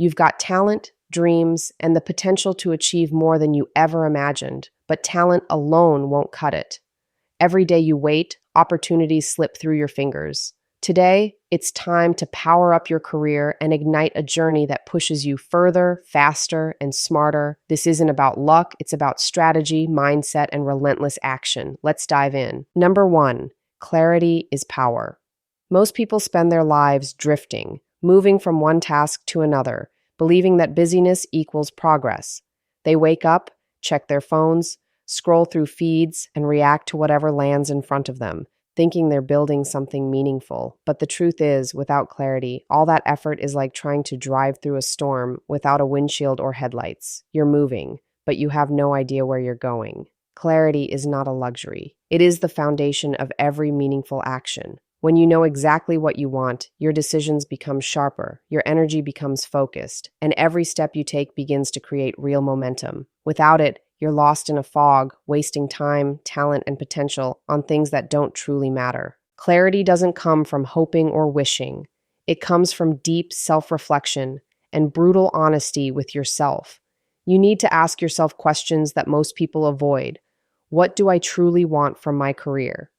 You've got talent, dreams, and the potential to achieve more than you ever imagined, but talent alone won't cut it. Every day you wait, opportunities slip through your fingers. Today, it's time to power up your career and ignite a journey that pushes you further, faster, and smarter. This isn't about luck, it's about strategy, mindset, and relentless action. Let's dive in. Number 1, clarity is power. Most people spend their lives drifting, moving from one task to another, believing that busyness equals progress. They wake up, check their phones, scroll through feeds, and react to whatever lands in front of them, thinking they're building something meaningful. But the truth is, without clarity, all that effort is like trying to drive through a storm without a windshield or headlights. You're moving, but you have no idea where you're going. Clarity is not a luxury. It is the foundation of every meaningful action. When you know exactly what you want, your decisions become sharper, your energy becomes focused, and every step you take begins to create real momentum. Without it, you're lost in a fog, wasting time, talent, and potential on things that don't truly matter. Clarity doesn't come from hoping or wishing. It comes from deep self-reflection and brutal honesty with yourself. You need to ask yourself questions that most people avoid. What do I truly want from my career?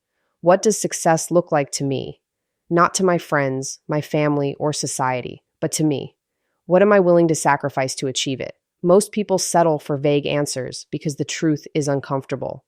What does success look like to me? Not to my friends, my family, or society, but to me. What am I willing to sacrifice to achieve it? Most people settle for vague answers because the truth is uncomfortable.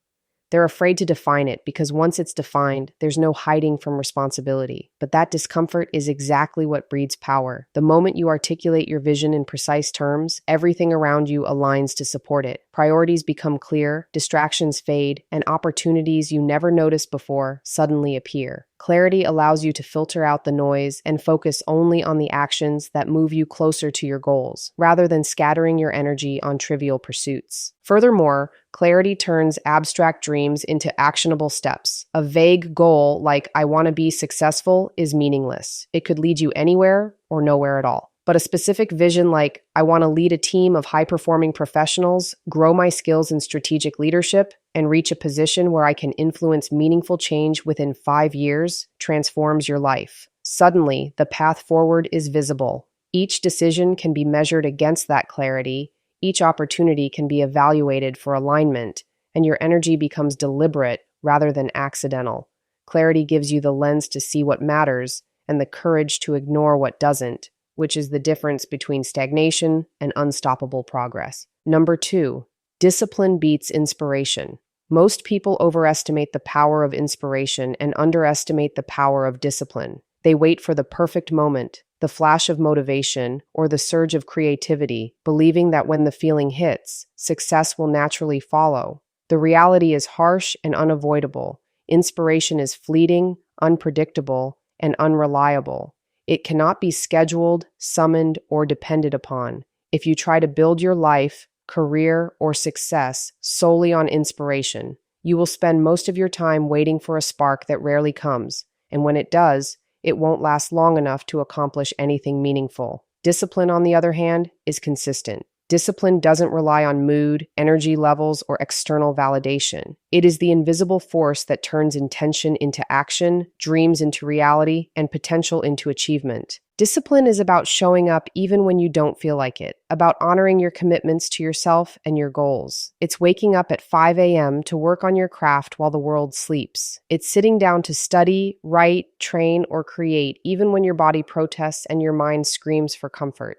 They're afraid to define it because once it's defined, there's no hiding from responsibility. But that discomfort is exactly what breeds power. The moment you articulate your vision in precise terms, everything around you aligns to support it. Priorities become clear, distractions fade, and opportunities you never noticed before suddenly appear. Clarity allows you to filter out the noise and focus only on the actions that move you closer to your goals, rather than scattering your energy on trivial pursuits. Furthermore, clarity turns abstract dreams into actionable steps. A vague goal like, I want to be successful, is meaningless. It could lead you anywhere or nowhere at all. But a specific vision like, I want to lead a team of high-performing professionals, grow my skills in strategic leadership, and reach a position where I can influence meaningful change within 5 years, transforms your life. Suddenly, the path forward is visible. Each decision can be measured against that clarity, each opportunity can be evaluated for alignment, and your energy becomes deliberate rather than accidental. Clarity gives you the lens to see what matters and the courage to ignore what doesn't, which is the difference between stagnation and unstoppable progress. Number 2, discipline beats inspiration. Most people overestimate the power of inspiration and underestimate the power of discipline. They wait for the perfect moment, the flash of motivation, or the surge of creativity, believing that when the feeling hits, success will naturally follow. The reality is harsh and unavoidable. Inspiration is fleeting, unpredictable, and unreliable. It cannot be scheduled, summoned, or depended upon. If you try to build your life, career, or success solely on inspiration, you will spend most of your time waiting for a spark that rarely comes, and when it does, it won't last long enough to accomplish anything meaningful. Discipline, on the other hand, is consistent. Discipline doesn't rely on mood, energy levels, or external validation. It is the invisible force that turns intention into action, dreams into reality, and potential into achievement. Discipline is about showing up even when you don't feel like it, about honoring your commitments to yourself and your goals. It's waking up at 5 a.m. to work on your craft while the world sleeps. It's sitting down to study, write, train, or create even when your body protests and your mind screams for comfort.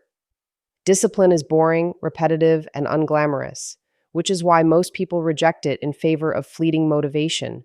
Discipline is boring, repetitive, and unglamorous, which is why most people reject it in favor of fleeting motivation.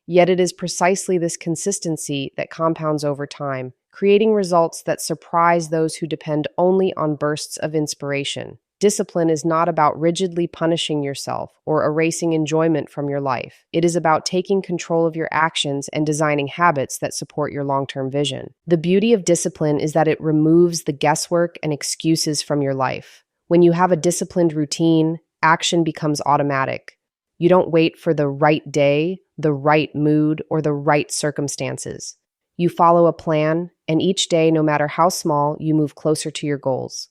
Yet it is precisely this consistency that compounds over time, creating results that surprise those who depend only on bursts of inspiration. Discipline is not about rigidly punishing yourself or erasing enjoyment from your life. It is about taking control of your actions and designing habits that support your long-term vision. The beauty of discipline is that it removes the guesswork and excuses from your life. When you have a disciplined routine, action becomes automatic. You don't wait for the right day, the right mood, or the right circumstances. You follow a plan, and each day, no matter how small, you move closer to your goals.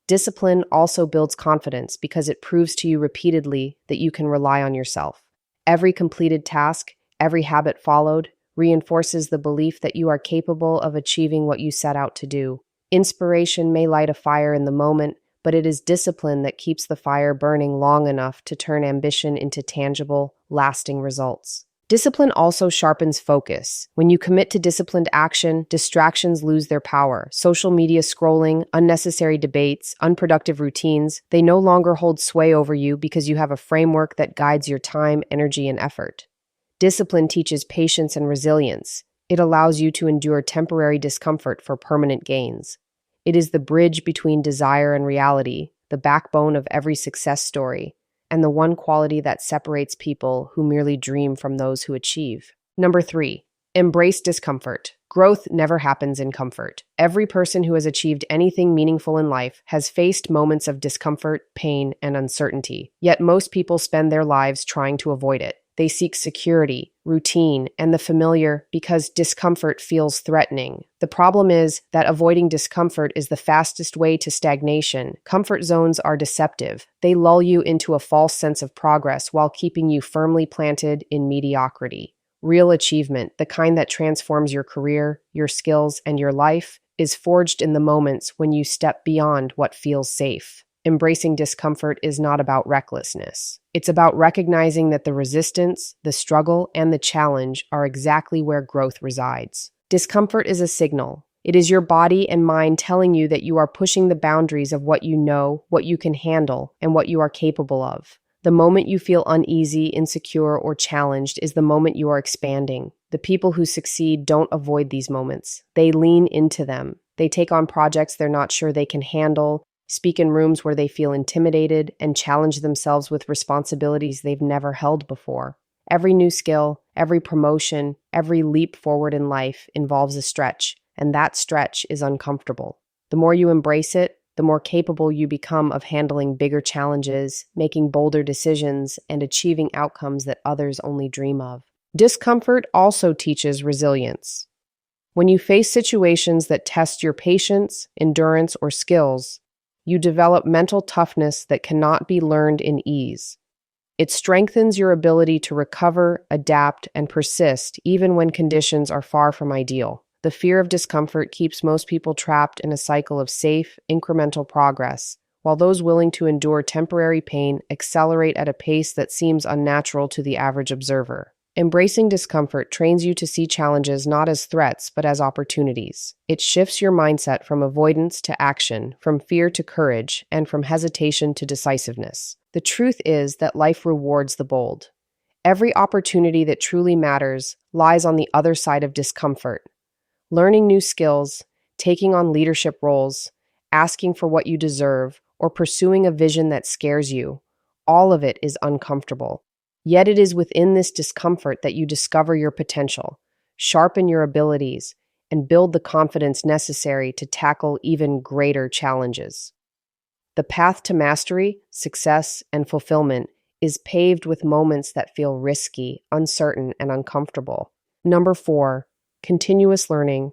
Discipline also builds confidence because it proves to you repeatedly that you can rely on yourself. Every completed task, every habit followed, reinforces the belief that you are capable of achieving what you set out to do. Inspiration may light a fire in the moment, but it is discipline that keeps the fire burning long enough to turn ambition into tangible, lasting results. Discipline also sharpens focus. When you commit to disciplined action, distractions lose their power. Social media scrolling, unnecessary debates, unproductive routines, they no longer hold sway over you because you have a framework that guides your time, energy, and effort. Discipline teaches patience and resilience. It allows you to endure temporary discomfort for permanent gains. It is the bridge between desire and reality, the backbone of every success story, and the one quality that separates people who merely dream from those who achieve. Number 3, embrace discomfort. Growth never happens in comfort. Every person who has achieved anything meaningful in life has faced moments of discomfort, pain, and uncertainty. Yet most people spend their lives trying to avoid it. They seek security, routine, and the familiar because discomfort feels threatening. The problem is that avoiding discomfort is the fastest way to stagnation. Comfort zones are deceptive. They lull you into a false sense of progress while keeping you firmly planted in mediocrity. Real achievement, the kind that transforms your career, your skills, and your life, is forged in the moments when you step beyond what feels safe. Embracing discomfort is not about recklessness. It's about recognizing that the resistance, the struggle, and the challenge are exactly where growth resides. Discomfort is a signal. It is your body and mind telling you that you are pushing the boundaries of what you know, what you can handle, and what you are capable of. The moment you feel uneasy, insecure, or challenged is the moment you are expanding. The people who succeed don't avoid these moments. They lean into them. They take on projects they're not sure they can handle, speak in rooms where they feel intimidated, and challenge themselves with responsibilities they've never held before. Every new skill, every promotion, every leap forward in life involves a stretch, and that stretch is uncomfortable. The more you embrace it, the more capable you become of handling bigger challenges, making bolder decisions, and achieving outcomes that others only dream of. Discomfort also teaches resilience. When you face situations that test your patience, endurance, or skills, you develop mental toughness that cannot be learned in ease. It strengthens your ability to recover, adapt, and persist even when conditions are far from ideal. The fear of discomfort keeps most people trapped in a cycle of safe, incremental progress, while those willing to endure temporary pain accelerate at a pace that seems unnatural to the average observer. Embracing discomfort trains you to see challenges not as threats, but as opportunities. It shifts your mindset from avoidance to action, from fear to courage, and from hesitation to decisiveness. The truth is that life rewards the bold. Every opportunity that truly matters lies on the other side of discomfort. Learning new skills, taking on leadership roles, asking for what you deserve, or pursuing a vision that scares you, all of it is uncomfortable. Yet it is within this discomfort that you discover your potential, sharpen your abilities, and build the confidence necessary to tackle even greater challenges. The path to mastery, success, and fulfillment is paved with moments that feel risky, uncertain, and uncomfortable. Number 4, continuous learning.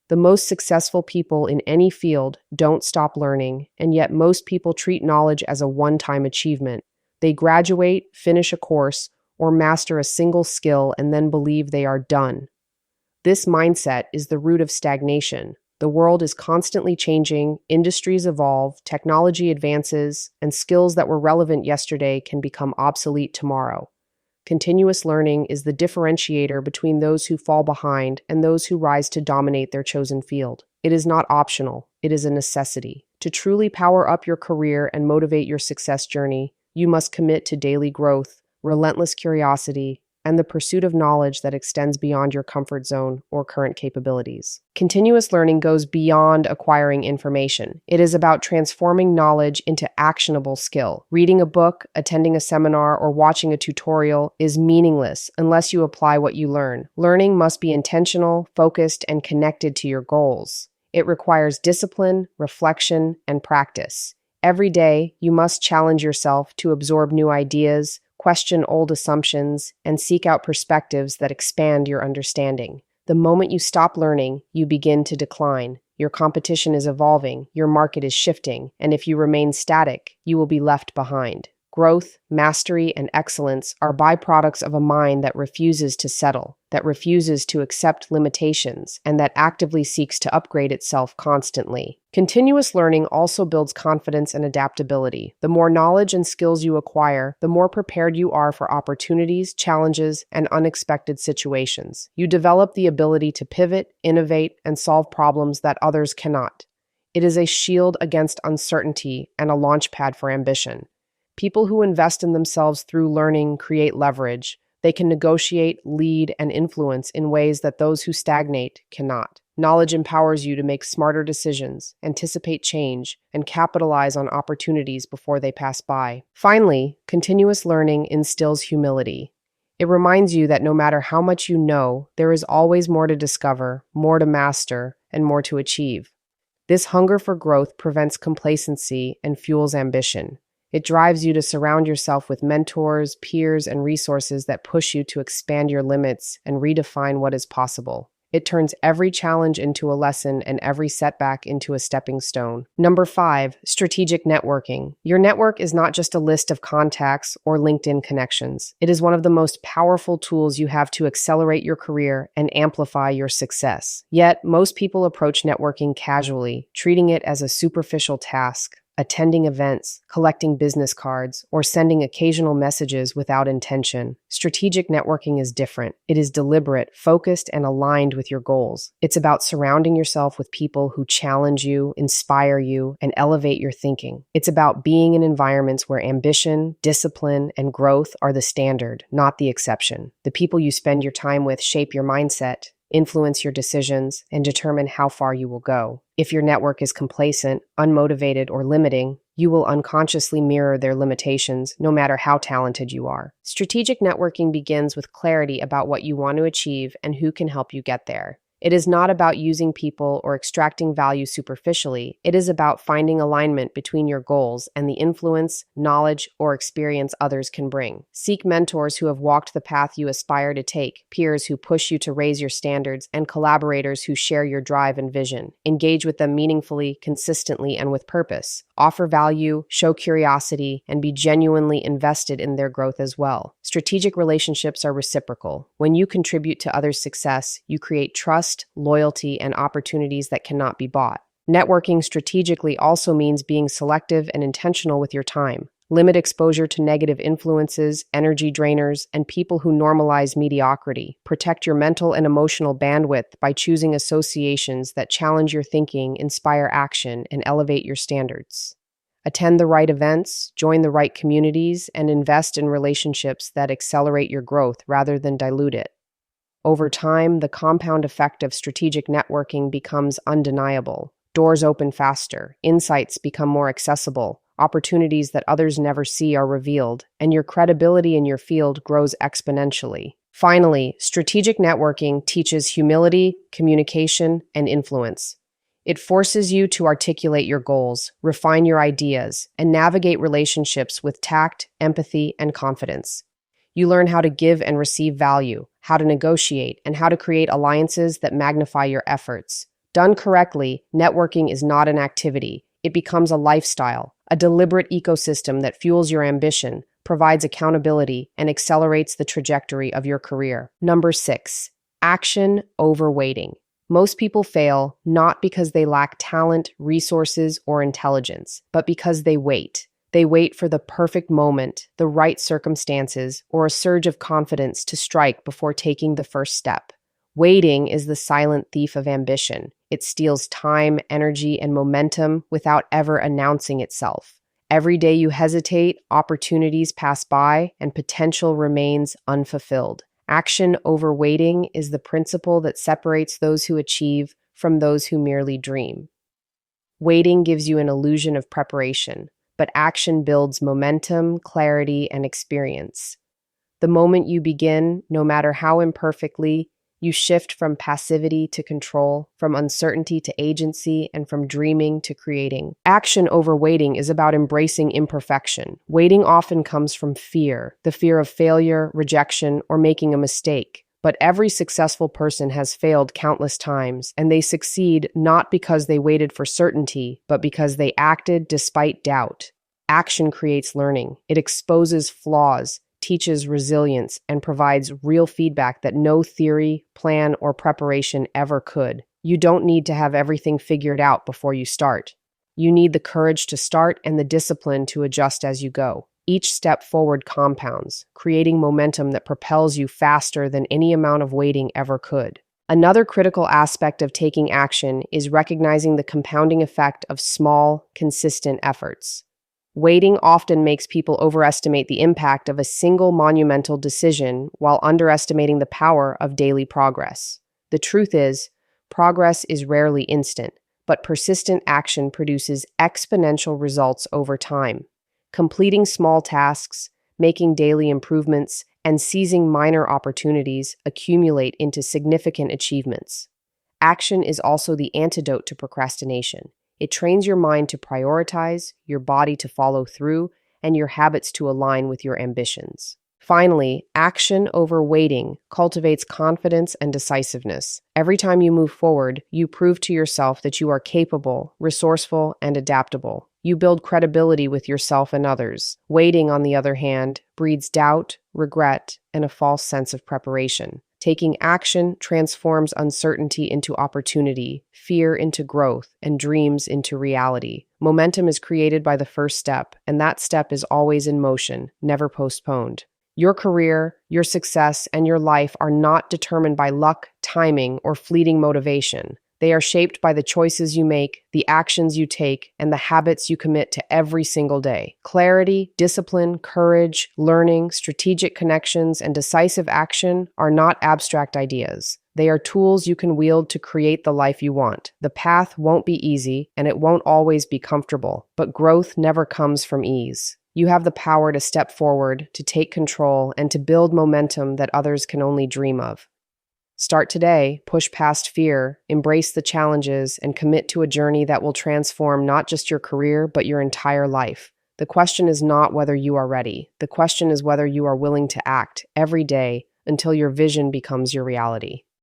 The most successful people in any field don't stop learning, and yet most people treat knowledge as a one-time achievement. They graduate, finish a course, or master a single skill and then believe they are done. This mindset is the root of stagnation. The world is constantly changing, industries evolve, technology advances, and skills that were relevant yesterday can become obsolete tomorrow. Continuous learning is the differentiator between those who fall behind and those who rise to dominate their chosen field. It is not optional, it is a necessity. To truly power up your career and motivate your success journey, you must commit to daily growth, relentless curiosity, and the pursuit of knowledge that extends beyond your comfort zone or current capabilities. Continuous learning goes beyond acquiring information. It is about transforming knowledge into actionable skill. Reading a book, attending a seminar, or watching a tutorial is meaningless unless you apply what you learn. Learning must be intentional, focused, and connected to your goals. It requires discipline, reflection, and practice. Every day, you must challenge yourself to absorb new ideas, question old assumptions, and seek out perspectives that expand your understanding. The moment you stop learning, you begin to decline. Your competition is evolving, your market is shifting, and if you remain static, you will be left behind. Growth, mastery, and excellence are byproducts of a mind that refuses to settle, that refuses to accept limitations, and that actively seeks to upgrade itself constantly. Continuous learning also builds confidence and adaptability. The more knowledge and skills you acquire, the more prepared you are for opportunities, challenges, and unexpected situations. You develop the ability to pivot, innovate, and solve problems that others cannot. It is a shield against uncertainty and a launchpad for ambition. People who invest in themselves through learning create leverage. They can negotiate, lead, and influence in ways that those who stagnate cannot. Knowledge empowers you to make smarter decisions, anticipate change, and capitalize on opportunities before they pass by. Finally, continuous learning instills humility. It reminds you that no matter how much you know, there is always more to discover, more to master, and more to achieve. This hunger for growth prevents complacency and fuels ambition. It drives you to surround yourself with mentors, peers, and resources that push you to expand your limits and redefine what is possible. It turns every challenge into a lesson and every setback into a stepping stone. Number 5, strategic networking. Your network is not just a list of contacts or LinkedIn connections. It is one of the most powerful tools you have to accelerate your career and amplify your success. Yet, most people approach networking casually, treating it as a superficial task. Attending events, collecting business cards, or sending occasional messages without intention. Strategic networking is different. It is deliberate, focused, and aligned with your goals. It's about surrounding yourself with people who challenge you, inspire you, and elevate your thinking. It's about being in environments where ambition, discipline, and growth are the standard, not the exception. The people you spend your time with shape your mindset, influence your decisions, and determine how far you will go. If your network is complacent, unmotivated, or limiting, you will unconsciously mirror their limitations, no matter how talented you are. Strategic networking begins with clarity about what you want to achieve and who can help you get there. It is not about using people or extracting value superficially. It is about finding alignment between your goals and the influence, knowledge, or experience others can bring. Seek mentors who have walked the path you aspire to take, peers who push you to raise your standards, and collaborators who share your drive and vision. Engage with them meaningfully, consistently, and with purpose. Offer value, show curiosity, and be genuinely invested in their growth as well. Strategic relationships are reciprocal. When you contribute to others' success, you create trust, loyalty, and opportunities that cannot be bought. Networking strategically also means being selective and intentional with your time. Limit exposure to negative influences, energy drainers, and people who normalize mediocrity. Protect your mental and emotional bandwidth by choosing associations that challenge your thinking, inspire action, and elevate your standards. Attend the right events, join the right communities, and invest in relationships that accelerate your growth rather than dilute it. Over time, the compound effect of strategic networking becomes undeniable. Doors open faster, insights become more accessible, opportunities that others never see are revealed, and your credibility in your field grows exponentially. Finally, strategic networking teaches humility, communication, and influence. It forces you to articulate your goals, refine your ideas, and navigate relationships with tact, empathy, and confidence. You learn how to give and receive value, how to negotiate, and how to create alliances that magnify your efforts. Done correctly, networking is not an activity. It becomes a lifestyle, a deliberate ecosystem that fuels your ambition, provides accountability, and accelerates the trajectory of your career. Number 6, action over waiting. Most people fail not because they lack talent, resources, or intelligence, but because they wait. They wait for the perfect moment, the right circumstances, or a surge of confidence to strike before taking the first step. Waiting is the silent thief of ambition. It steals time, energy, and momentum without ever announcing itself. Every day you hesitate, opportunities pass by, and potential remains unfulfilled. Action over waiting is the principle that separates those who achieve from those who merely dream. Waiting gives you an illusion of preparation, but action builds momentum, clarity, and experience. The moment you begin, no matter how imperfectly, you shift from passivity to control, from uncertainty to agency, and from dreaming to creating. Action over waiting is about embracing imperfection. Waiting often comes from fear, the fear of failure, rejection, or making a mistake. But every successful person has failed countless times, and they succeed not because they waited for certainty, but because they acted despite doubt. Action creates learning. It exposes flaws, teaches resilience, and provides real feedback that no theory, plan, or preparation ever could. You don't need to have everything figured out before you start. You need the courage to start and the discipline to adjust as you go. Each step forward compounds, creating momentum that propels you faster than any amount of waiting ever could. Another critical aspect of taking action is recognizing the compounding effect of small, consistent efforts. Waiting often makes people overestimate the impact of a single monumental decision while underestimating the power of daily progress. The truth is, progress is rarely instant, but persistent action produces exponential results over time. Completing small tasks, making daily improvements, and seizing minor opportunities accumulate into significant achievements. Action is also the antidote to procrastination. It trains your mind to prioritize, your body to follow through, and your habits to align with your ambitions. Finally, action over waiting cultivates confidence and decisiveness. Every time you move forward, you prove to yourself that you are capable, resourceful, and adaptable. You build credibility with yourself and others. Waiting, on the other hand, breeds doubt, regret, and a false sense of preparation. Taking action transforms uncertainty into opportunity, fear into growth, and dreams into reality. Momentum is created by the first step, and that step is always in motion, never postponed. Your career, your success, and your life are not determined by luck, timing, or fleeting motivation. They are shaped by the choices you make, the actions you take, and the habits you commit to every single day. Clarity, discipline, courage, learning, strategic connections, and decisive action are not abstract ideas. They are tools you can wield to create the life you want. The path won't be easy, and it won't always be comfortable, but growth never comes from ease. You have the power to step forward, to take control, and to build momentum that others can only dream of. Start today, push past fear, embrace the challenges, and commit to a journey that will transform not just your career, but your entire life. The question is not whether you are ready. The question is whether you are willing to act every day until your vision becomes your reality.